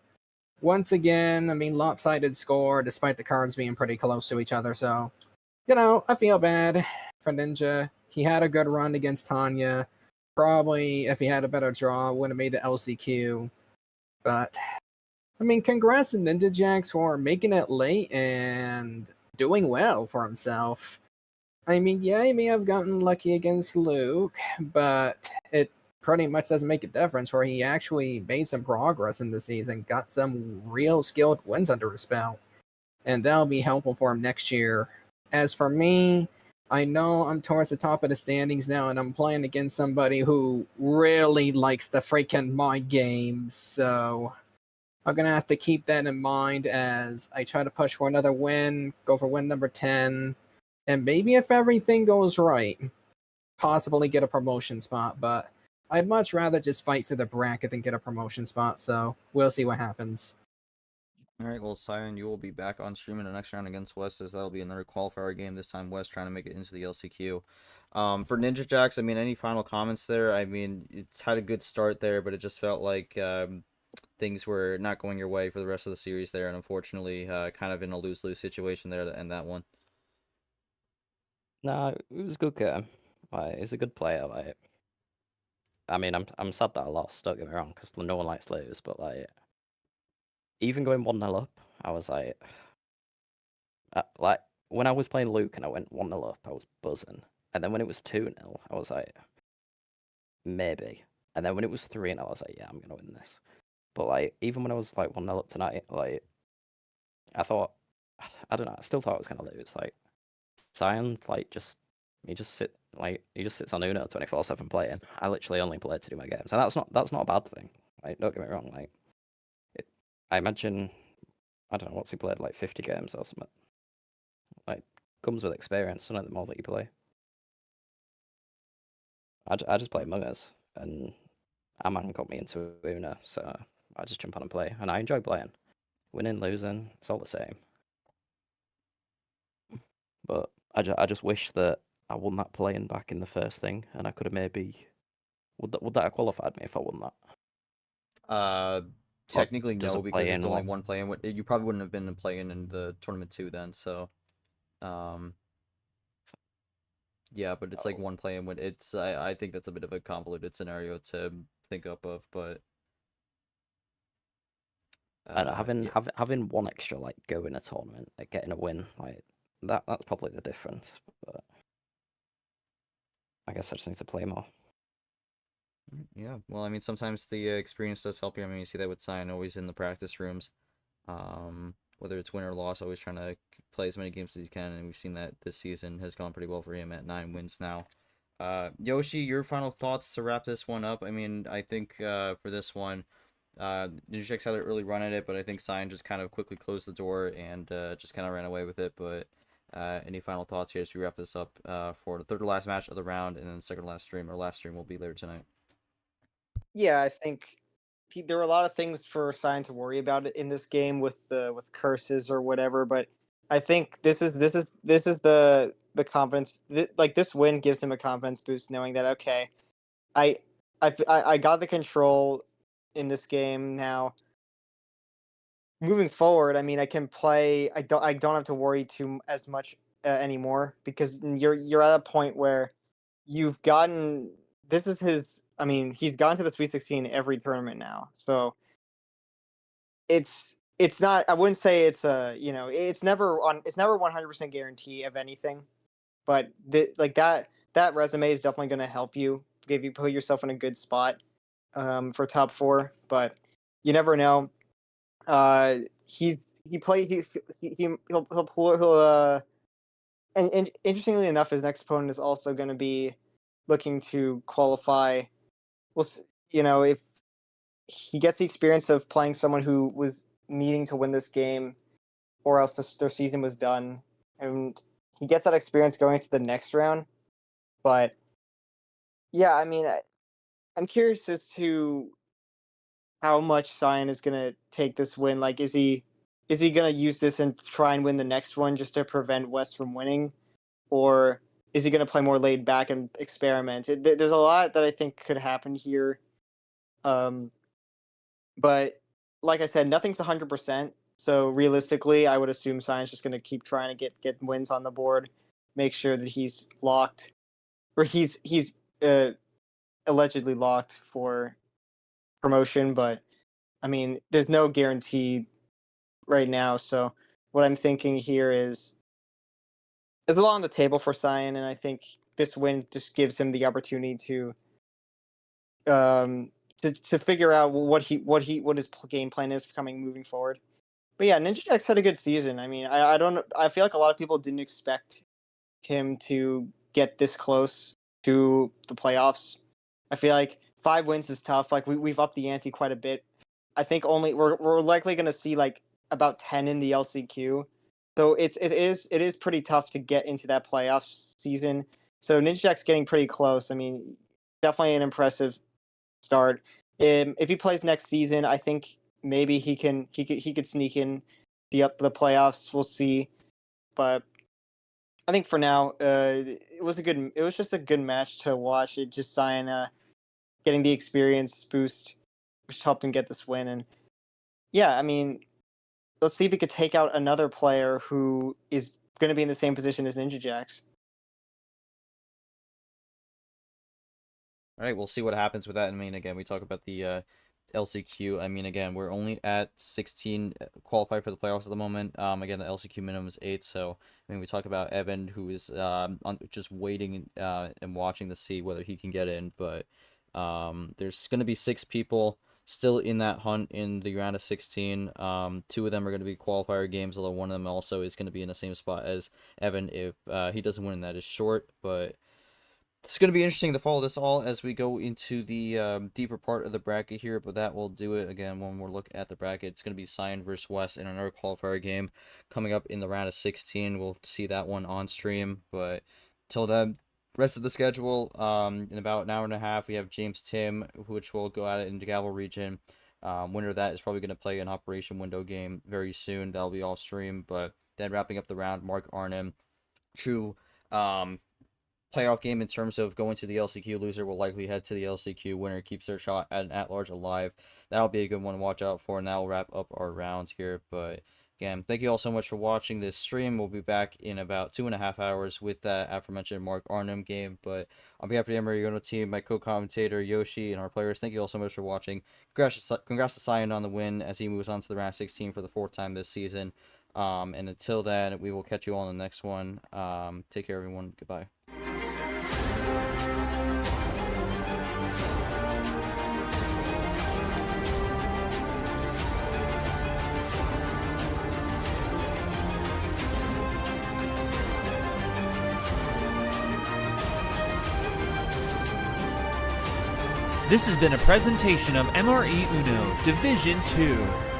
once again, I mean, lopsided score despite the cards being pretty close to each other. So, I feel bad for Ninja. He had a good run against Tanya. Probably, if he had a better draw, would have made the LCQ. But, I mean, congrats to NinjaJax for making it late and doing well for himself. I mean, yeah, he may have gotten lucky against Luke, but it pretty much doesn't make a difference where he actually made some progress in the season, got some real skilled wins under his belt, and that'll be helpful for him next year. As for me, I know I'm towards the top of the standings now, and I'm playing against somebody who really likes the freaking mind games, so I'm gonna have to keep that in mind as I try to push for another win, go for win number 10, and maybe if everything goes right, possibly get a promotion spot, but I'd much rather just fight through the bracket than get a promotion spot, so we'll see what happens. Alright, well, Saiyan, you will be back on stream in the next round against West, as that'll be another qualifier game, this time West trying to make it into the LCQ. For NinjaJax, I mean, any final comments there? I mean, it's had a good start there, but it just felt like things were not going your way for the rest of the series there, and unfortunately, kind of in a lose-lose situation there to end that one. No, it was a good game. Like, he's a good player. Like, I mean, I'm sad that I lost. Don't get me wrong, because no one likes to lose. But like, even going 1-0 up, I was like when I was playing Luke and I went 1-0 up, I was buzzing. And then when it was 2-0, I was like, maybe. And then when it was 3-0, I was like, yeah, I'm gonna win this. But like, even when I was like 1-0 up tonight, like, I thought, I don't know, I still thought I was gonna lose. Like, Saiyan, like, he just sits on Uno 24/7 playing. I literally only play to do my games, and that's not a bad thing. Like, don't get me wrong. Like, I imagine, I don't know what's he played, like 50 games or something. Like, comes with experience, the more that you play. I just play Among Us, and Aman got me into Uno, so I just jump on and play, and I enjoy playing. Winning, losing, it's all the same. But I just wish that I won that playing back in the first thing, and I could have maybe would that have qualified me if I won that? Technically does no, a because it's play-in only one- one play-in. You probably wouldn't have been playing in the tournament 2 then, so yeah, but it's like Oh. one play-in. It's I think that's a bit of a convoluted scenario to think up of, but And yeah. having one extra like go in a tournament, like getting a win, like that's probably the difference. But I guess I just need to play more. Yeah, well, I mean, sometimes the experience does help you. I mean, you see that with Saiyan, always in the practice rooms. Whether it's win or loss, always trying to play as many games as he can, and we've seen that this season has gone pretty well for him at 9 wins now. Yoshi, your final thoughts to wrap this one up? I mean, I think for this one, NinjaJax had an early run at it, but I think Saiyan just kind of quickly closed the door and just kind of ran away with it. But any final thoughts here as we wrap this up for the third to last match of the round, and then second to last stream, or last stream will be later tonight. Yeah, I think there were a lot of things for Saiyan to worry about in this game with curses or whatever, but I think this is the confidence. Like this win gives him a confidence boost, knowing that okay, I I got the control in this game now. Moving forward, I mean, I can play. I don't have to worry as much anymore because you're at a point where you've gotten. This is his. I mean, he's gone to the Sweet 16 every tournament now, so it's not. I wouldn't say it's a. It's never 100% guarantee of anything, but like that resume is definitely going to help you, put yourself in a good spot for top 4. But you never know. He play he'll and interestingly enough, his next opponent is also going to be looking to qualify. Well, if he gets the experience of playing someone who was needing to win this game, or else their season was done, and he gets that experience going to the next round. But yeah, I mean, I'm curious as to how much Saiyan is gonna take this win. Like, is he gonna use this and try and win the next one just to prevent West from winning, or is he gonna play more laid back and experiment? There's a lot that I think could happen here, but like I said, nothing's 100%. So realistically, I would assume Saiyan's just gonna keep trying to get wins on the board, make sure that he's locked, or he's allegedly locked for promotion, but I mean, there's no guarantee right now. So what I'm thinking here is there's a lot on the table for Saiyan, and I think this win just gives him the opportunity to figure out what his game plan is moving forward. But yeah, NinjaJax had a good season. I mean, I don't. I feel like a lot of people didn't expect him to get this close to the playoffs. I feel like 5 wins is tough. Like we've upped the ante quite a bit. I think we're likely going to see like about 10 in the LCQ. So it is pretty tough to get into that playoff season. So NinjaJax getting pretty close. I mean, definitely an impressive start. If he plays next season, I think maybe he could sneak in the playoffs. We'll see. But I think for now, it was just a good match to watch. It just Saiyan getting the experience boost, which helped him get this win. And yeah, I mean, let's see if he could take out another player who is going to be in the same position as NinjaJax. All right, we'll see what happens with that. I mean, again, we talk about the LCQ. I mean, again, we're only at 16 qualified for the playoffs at the moment. Again, the LCQ minimum is 8. So, I mean, we talk about Evan, who is just waiting and watching to see whether he can get in. But there's going to be 6 people still in that hunt in the round of 16. 2 of them are going to be qualifier games, although one of them also is going to be in the same spot as Evan if he doesn't win. That is short, but it's going to be interesting to follow this all as we go into the deeper part of the bracket here, but that will do it. Again, one more look at the bracket. It's going to be Saiyan versus West in another qualifier game coming up in the round of 16. We'll see that one on stream, but till then, rest of the schedule, in about an hour and a half, we have James Tim, which will go at it in the Gavel region. Winner of that is probably going to play an Operation Window game very soon. That'll be off stream, but then wrapping up the round, Mark Arnhem, true playoff game in terms of going to the LCQ. Loser will likely head to the LCQ. Winner keeps their shot at an at-large alive. That'll be a good one to watch out for, and that'll wrap up our round here. But again, thank you all so much for watching this stream. We'll be back in about 2.5 hours with that aforementioned Mark Arnhem game. But on behalf of the Meteorological team, my co-commentator Yoshi, and our players, thank you all so much for watching. Congrats to Saiyan on the win as he moves on to the round 16 for the 4th time this season. And until then, we will catch you all in the next one. Take care, everyone. Goodbye. This has been a presentation of MRE Uno Division 2.